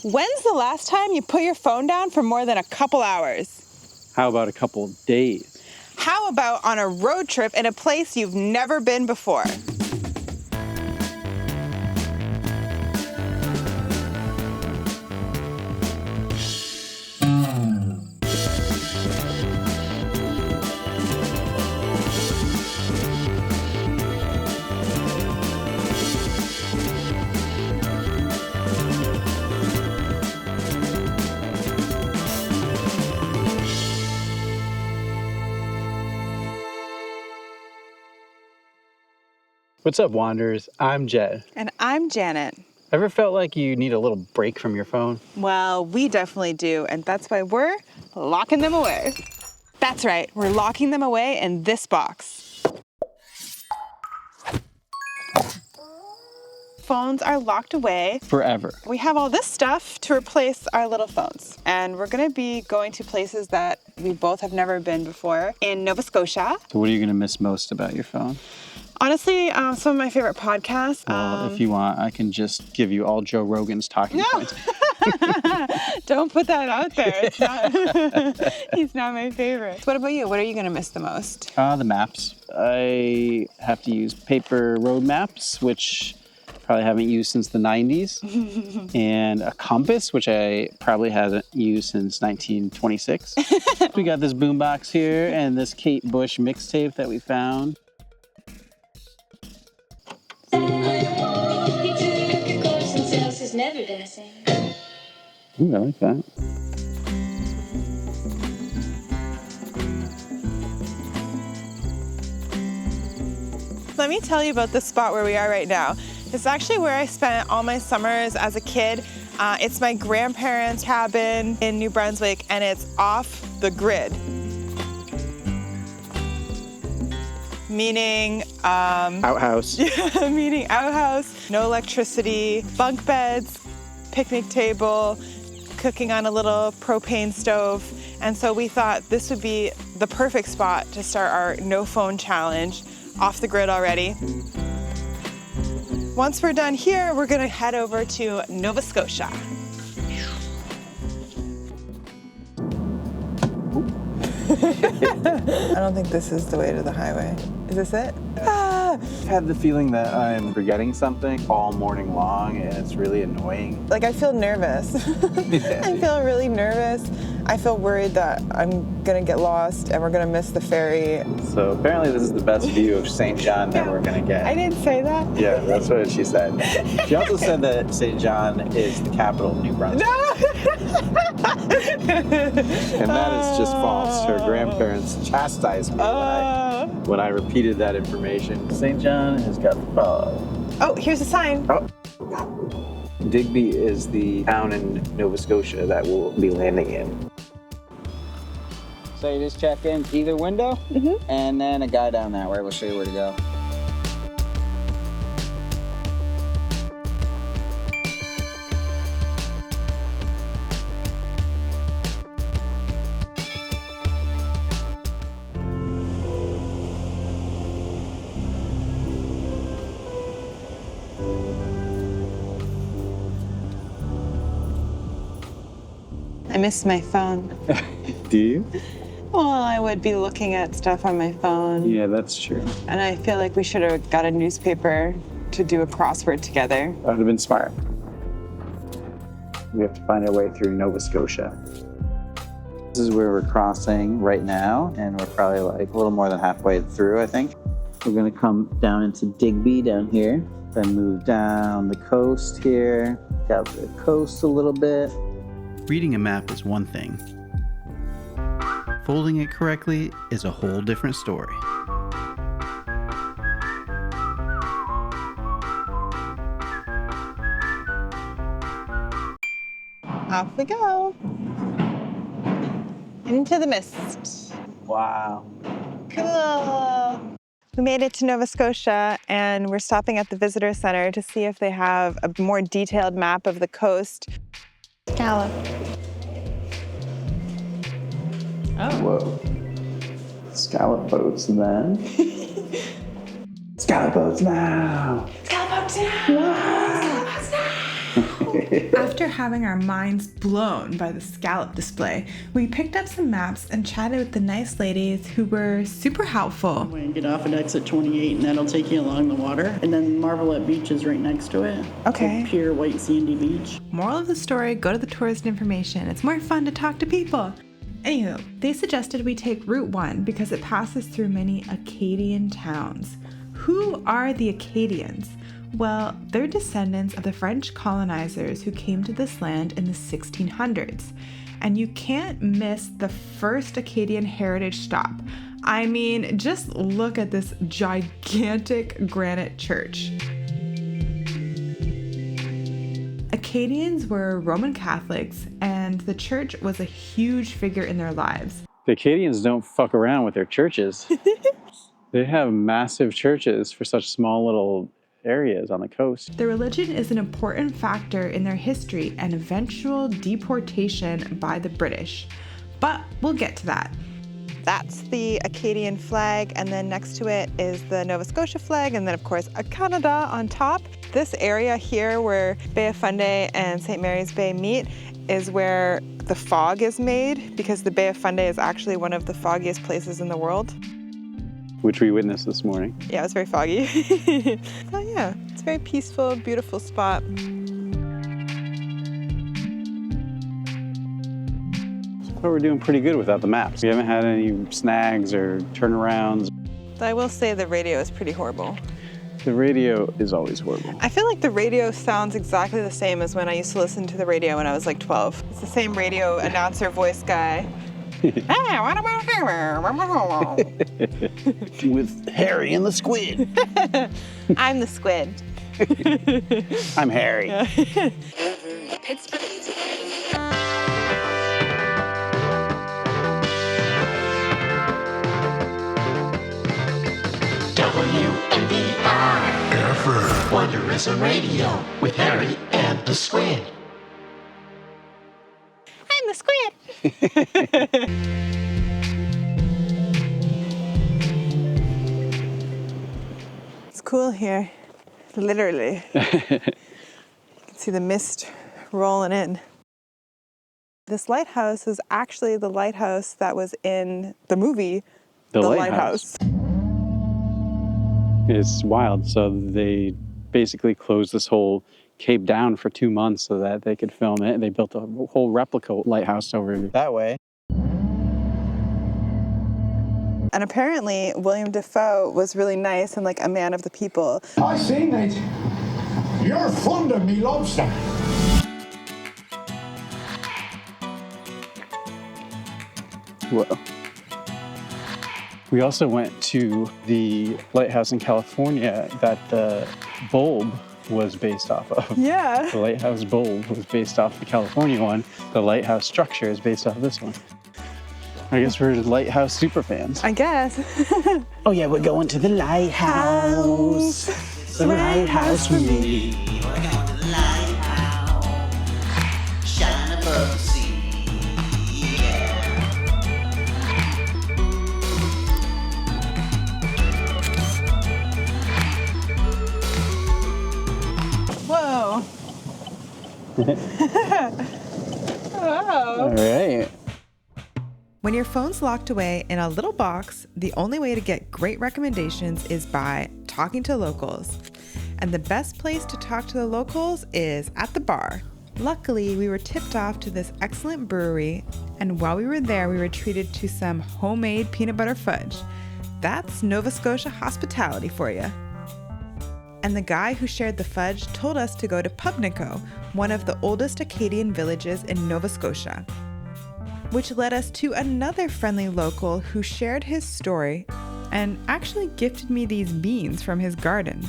When's the last time you put your phone down for more than a couple hours? How about a couple days? How about on a road trip in a place you've never been before? What's up, Wanderers? I'm Jed. And I'm Janet. Ever felt like you need a little break from your phone? Well, we definitely do, and that's why we're locking them away. That's right, we're locking them away in this box. Phones are locked away. Forever. We have all this stuff to replace our little phones. And we're gonna be going to places that we both have never been before in Nova Scotia. So what are you going to miss most about your phone? Honestly, some of my favorite podcasts. Well, if you want, I can just give you all Joe Rogan's talking points. Don't put that out there. It's not, he's not my favorite. What about you? What are you going to miss the most? The maps. I have to use paper road maps, which probably haven't used since the 90s. And a compass, which I probably haven't used since 1926. We got this boombox here and this Kate Bush mixtape that we found. Ooh, I like that. Let me tell you about the spot where we are right now. It's actually where I spent all my summers as a kid. It's my grandparents' cabin in New Brunswick, and it's off the grid. Meaning, Outhouse. Yeah, meaning outhouse, no electricity, bunk beds, picnic table, cooking on a little propane stove. And so we thought this would be the perfect spot to start our no phone challenge, off the grid already. Once we're done here, we're gonna head over to Nova Scotia. I don't think this is the way to the highway. Is this it? I had the feeling that I'm forgetting something all morning long, and it's really annoying. Like, I feel nervous. I feel really nervous. I feel worried that I'm gonna get lost and we're gonna miss the ferry. So apparently this is the best view of St. John that we're gonna get. I didn't say that. Yeah, that's what she said. She also said that St. John is the capital of New Brunswick. No! And that is just false. Her grandparents chastised me when I repeated that information. St. John has got fog. Oh, here's a sign. Oh. Digby is the town in Nova Scotia that we'll be landing in. So you just check in either window, and then a guy down that way will show you where to go. I miss my phone. Do you? Well, I would be looking at stuff on my phone. Yeah, that's true. And I feel like we should have got a newspaper to do a crossword together. That would have been smart. We have to find our way through Nova Scotia. This is where we're crossing right now, and we're probably like a little more than halfway through, I think. We're gonna come down into Digby down here, then move down the coast here, down the coast a little bit. Reading a map is one thing. Folding it correctly is a whole different story. Off we go. Into the mist. Wow. Cool. We made it to Nova Scotia, and we're stopping at the visitor center to see if they have a more detailed map of the coast. Scallop. Oh. Whoa. Scallop boats then. Scallop boats now. Scallop boats now. Scallop boats now. After having our minds blown by the scallop display, we picked up some maps and chatted with the nice ladies who were super helpful. We get off at exit 28 and that'll take you along the water. And then Marvelette Beach is right next to it. Okay. It's a pure white sandy beach. Moral of the story, go to the tourist information. It's more fun to talk to people. Anywho, they suggested we take Route 1 because it passes through many Acadian towns. Who are the Acadians? Well, they're descendants of the French colonizers who came to this land in the 1600s. And you can't miss the first Acadian heritage stop. I mean, just look at this gigantic granite church. Acadians were Roman Catholics, and the church was a huge figure in their lives. The Acadians don't fuck around with their churches. They have massive churches for such small little areas on the coast. The religion is an important factor in their history and eventual deportation by the British. But we'll get to that. That's the Acadian flag, and then next to it is the Nova Scotia flag, and then of course a Canada on top. This area here where Bay of Fundy and St. Mary's Bay meet is where the fog is made, because the Bay of Fundy is actually one of the foggiest places in the world. Which we witnessed this morning. Yeah, it was very foggy. Oh yeah, it's a very peaceful, beautiful spot. But we're doing pretty good without the maps. We haven't had any snags or turnarounds. I will say the radio is pretty horrible. The radio is always horrible. I feel like the radio sounds exactly the same as when I used to listen to the radio when I was like 12. It's the same radio announcer voice guy. Hey, what about Harry? With Harry and the squid. I'm the squid. I'm Harry. Wanderism Radio with Harry and the Squid. I'm the squid. It's cool here, literally. You can see the mist rolling in. This lighthouse is actually the lighthouse that was in the movie, The Lighthouse. It's wild. So they basically closed this whole cape down for 2 months so that they could film it. They built a whole replica lighthouse over that way. And apparently William Dafoe was really nice and like a man of the people. I see, mate. You're fond of me lobster. Whoa. We also went to the lighthouse in California that the bulb was based off of. Yeah. The lighthouse bulb was based off the California one. The lighthouse structure is based off this one. I guess we're lighthouse super fans. I guess. Oh yeah, we're going to the lighthouse. The lighthouse for me. We're going to the lighthouse, shining above the sea. Whoa. All right. When your phone's locked away in a little box, the only way to get great recommendations is by talking to locals. And the best place to talk to the locals is at the bar. Luckily, we were tipped off to this excellent brewery, and while we were there, we were treated to some homemade peanut butter fudge. That's Nova Scotia hospitality for you. And the guy who shared the fudge told us to go to Pubnico, one of the oldest Acadian villages in Nova Scotia, which led us to another friendly local who shared his story and actually gifted me these beans from his garden.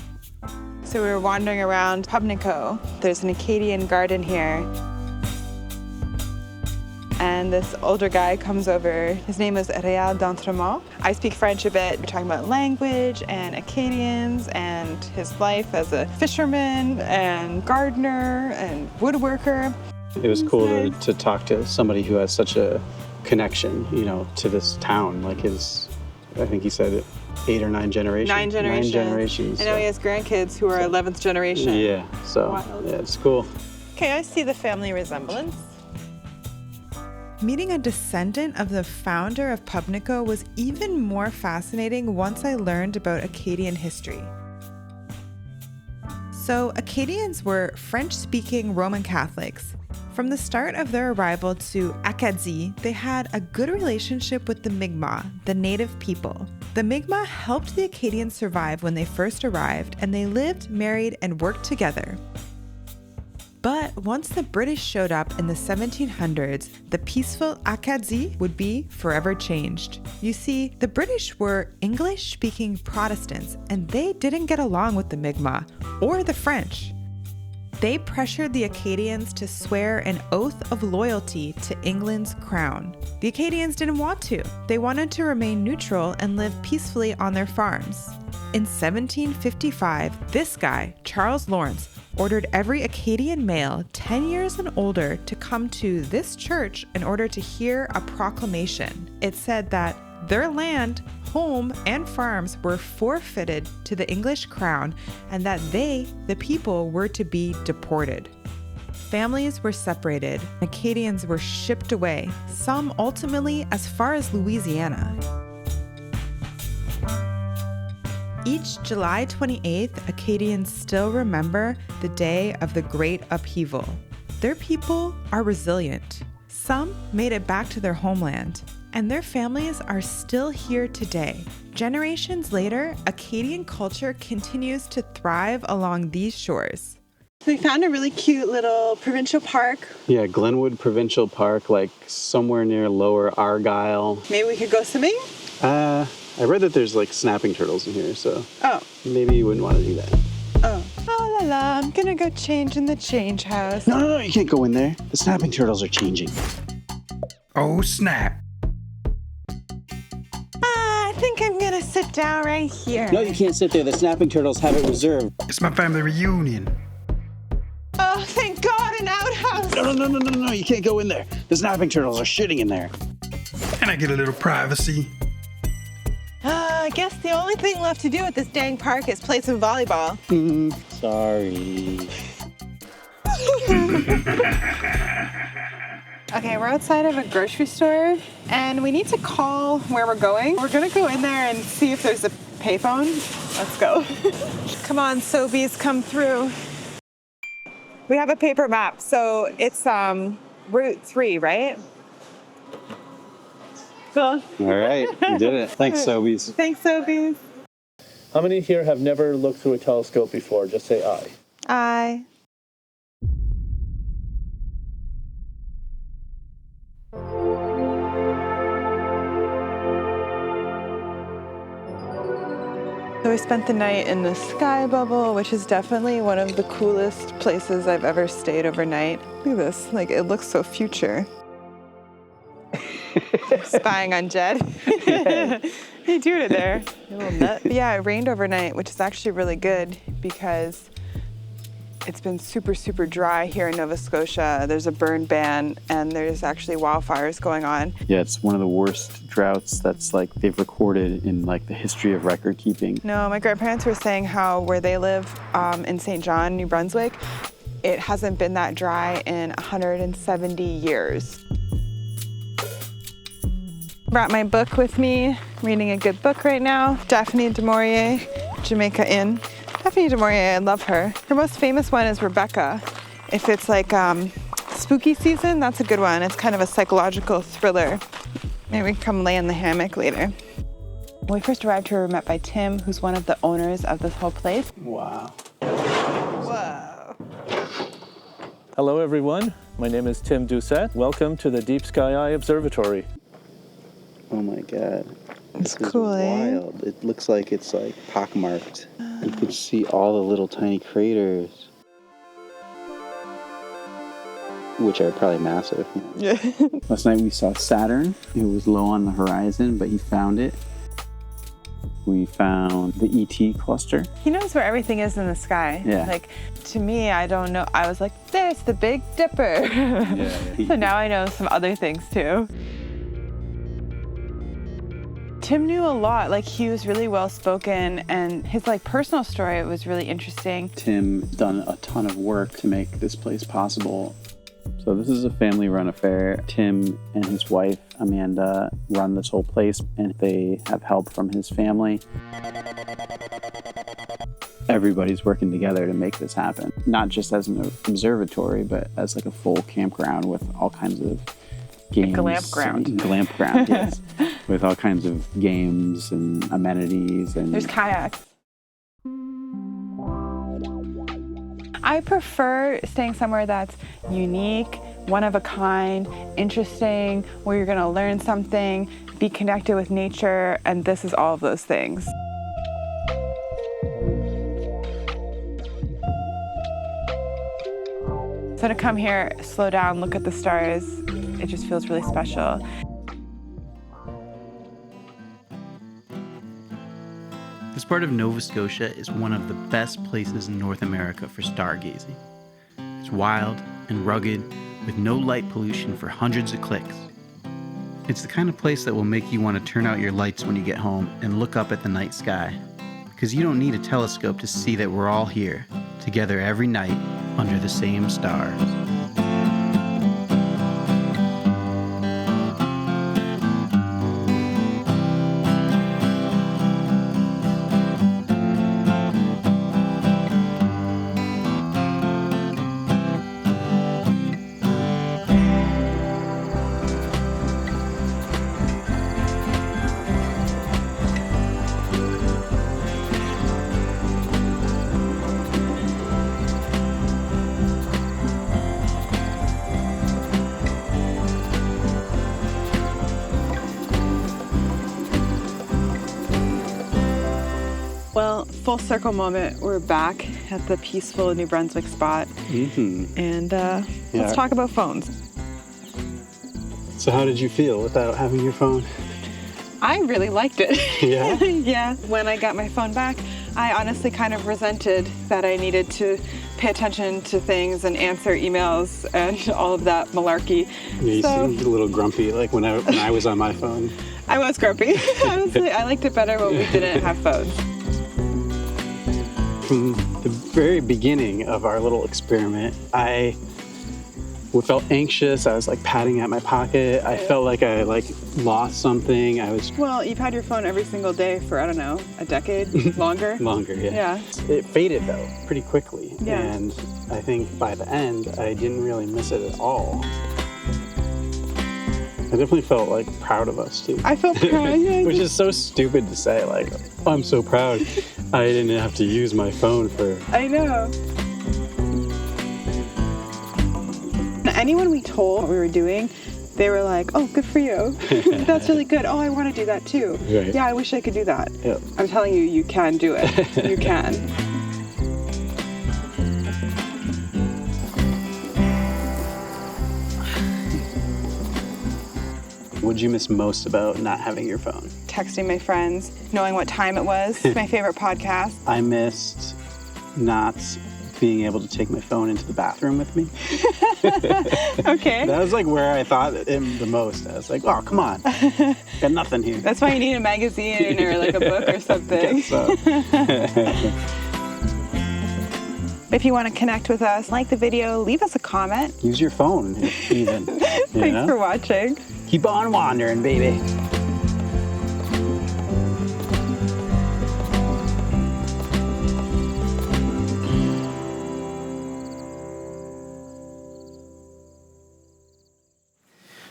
So we were wandering around Pubnico. There's an Acadian garden here. And this older guy comes over. His name is Réal d'Entremont. I speak French a bit. We're talking about language and Acadians and his life as a fisherman and gardener and woodworker. It was cool to talk to somebody who has such a connection, you know, to this town. Like his, I think he said 8 or 9 generations. 9 generations. 9 generations. I know he has grandkids who are 11th generation. Yeah, so Wild. yeah, it's cool. Okay, I see the family resemblance. Meeting a descendant of the founder of Pubnico was even more fascinating once I learned about Acadian history. So, Acadians were French-speaking Roman Catholics. From the start of their arrival to Acadie, they had a good relationship with the Mi'kmaq, the native people. The Mi'kmaq helped the Acadians survive when they first arrived, and they lived, married, and worked together. But once the British showed up in the 1700s, the peaceful Acadie would be forever changed. You see, the British were English-speaking Protestants, and they didn't get along with the Mi'kmaq or the French. They pressured the Acadians to swear an oath of loyalty to England's crown. The Acadians didn't want to. They wanted to remain neutral and live peacefully on their farms. In 1755, this guy, Charles Lawrence, ordered every Acadian male 10 years and older to come to this church in order to hear a proclamation. It said that their land, home, and farms were forfeited to the English crown and that they, the people, were to be deported. Families were separated. Acadians were shipped away, some ultimately as far as Louisiana. Each July 28th, Acadians still remember the day of the Great Upheaval. Their people are resilient. Some made it back to their homeland, and their families are still here today. Generations later, Acadian culture continues to thrive along these shores. We found a really cute little provincial park. Yeah, Glenwood Provincial Park, like somewhere near Lower Argyle. Maybe we could go swimming? I read that there's like snapping turtles in here, so Oh. maybe you wouldn't want to do that. Oh. Oh la la, I'm gonna go change in the change house. No, you can't go in there. The snapping turtles are changing. Oh, snap. I think I'm gonna sit down right here. No, you can't sit there. The snapping turtles have it reserved. It's my family reunion. Oh, thank God, an outhouse. No, you can't go in there. The snapping turtles are shitting in there. And I get a little privacy. I guess the only thing left to do at this dang park is play some volleyball. Sorry. Okay, we're outside of a grocery store, and we need to call where we're going. We're gonna go in there and see if there's a payphone. Let's go. Come on, Sobeys, come through. We have a paper map, so it's Route 3, right? Cool. All right, you did it. Thanks, Sobeys. Thanks, Sobeys. How many here have never looked through a telescope before? Just say aye. Aye. So we spent the night in the Sky Bubble, which is definitely one of the coolest places I've ever stayed overnight. Look at this, like it looks so future. Spying on Jed. What are you doing it there? You little nut. Yeah, it rained overnight, which is actually really good because it's been super, super dry here in Nova Scotia. There's a burn ban and there's actually wildfires going on. Yeah, it's one of the worst droughts that's like they've recorded in like the history of record keeping. No, my grandparents were saying how where they live in St. John, New Brunswick, it hasn't been that dry in 170 years. Brought my book with me. I'm reading a good book right now. Daphne du Maurier, Jamaica Inn. Daphne du Maurier, I love her. Her most famous one is Rebecca. If it's like spooky season, that's a good one. It's kind of a psychological thriller. Maybe we can come lay in the hammock later. When we first arrived here, we were met by Tim, who's one of the owners of this whole place. Wow. Whoa. Hello, everyone. My name is Tim Doucette. Welcome to the Deep Sky Eye Observatory. Oh my God. It's This is cool, eh? wild. It looks like it's like pockmarked. You can see all the little tiny craters, which are probably massive. Yeah. Last night we saw Saturn. It was low on the horizon, but he found it. We found the ET cluster. He knows where everything is in the sky. Yeah. Like, to me, I don't know. I was like, there's the Big Dipper. So now I know some other things too. Tim knew a lot. Like, he was really well spoken, and his like personal story was really interesting. Tim done a ton of work to make this place possible. So this is a family-run affair. Tim and his wife, Amanda, run this whole place, and they have help from his family. Everybody's working together to make this happen. Not just as an observatory, but as like a full campground with all kinds of games. Glampground. Glampground, yes. With all kinds of games and amenities. And There's kayaks. I prefer staying somewhere that's unique, one of a kind, interesting, where you're gonna learn something, be connected with nature, and this is all of those things. So to come here, slow down, look at the stars, it just feels really special. This part of Nova Scotia is one of the best places in North America for stargazing. It's wild and rugged, with no light pollution for hundreds of clicks. It's the kind of place that will make you want to turn out your lights when you get home and look up at the night sky. Because you don't need a telescope to see that we're all here, together every night, under the same stars. Well, full circle moment, we're back at the peaceful New Brunswick spot. And let's talk about phones. So how did you feel without having your phone? I really liked it. Yeah? Yeah. When I got my phone back, I honestly kind of resented that I needed to pay attention to things and answer emails and all of that malarkey. Yeah, you seemed a little grumpy, like when I was on my phone. I was grumpy. Honestly, I liked it better when we didn't have phones. From the very beginning of our little experiment, I felt anxious. I was like patting at my pocket. I felt like I lost something. Well, you've had your phone every single day for, I don't know, a decade? Longer? Longer, yeah. Yeah. It faded though, pretty quickly. Yeah. And I think by the end, I didn't really miss it at all. I definitely felt like proud of us too. I felt proud, yeah. Which is so stupid to say, like, oh, I'm so proud I didn't have to use my phone for... I know. Anyone we told what we were doing, they were like, oh, good for you. That's really good. Oh, I want to do that too. Right. Yeah, I wish I could do that. Yep. I'm telling you, you can do it. You can. What'd you miss most about not having your phone? Texting my friends, knowing what time it was. It's my favorite podcast. I missed not being able to take my phone into the bathroom with me. Okay. That was like where I thought it the most. I was like, oh, come on. Got nothing here. That's why you need a magazine or like a book or something. So. If you want to connect with us, like the video, leave us a comment. Use your phone, even. Thanks for watching. Keep on wandering, baby.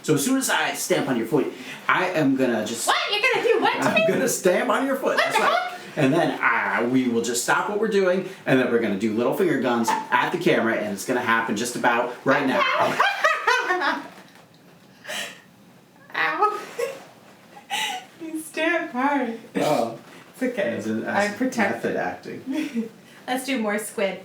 So as soon as I stamp on your foot, I am gonna just... What? You're gonna do what to me? I'm gonna stamp on your foot. What the heck? And then we will just stop what we're doing, and then we're gonna do little finger guns at the camera, and it's gonna happen just about right now. Ow. You stamp hard. Oh. It's okay. As I protect method acting. Let's do more squid.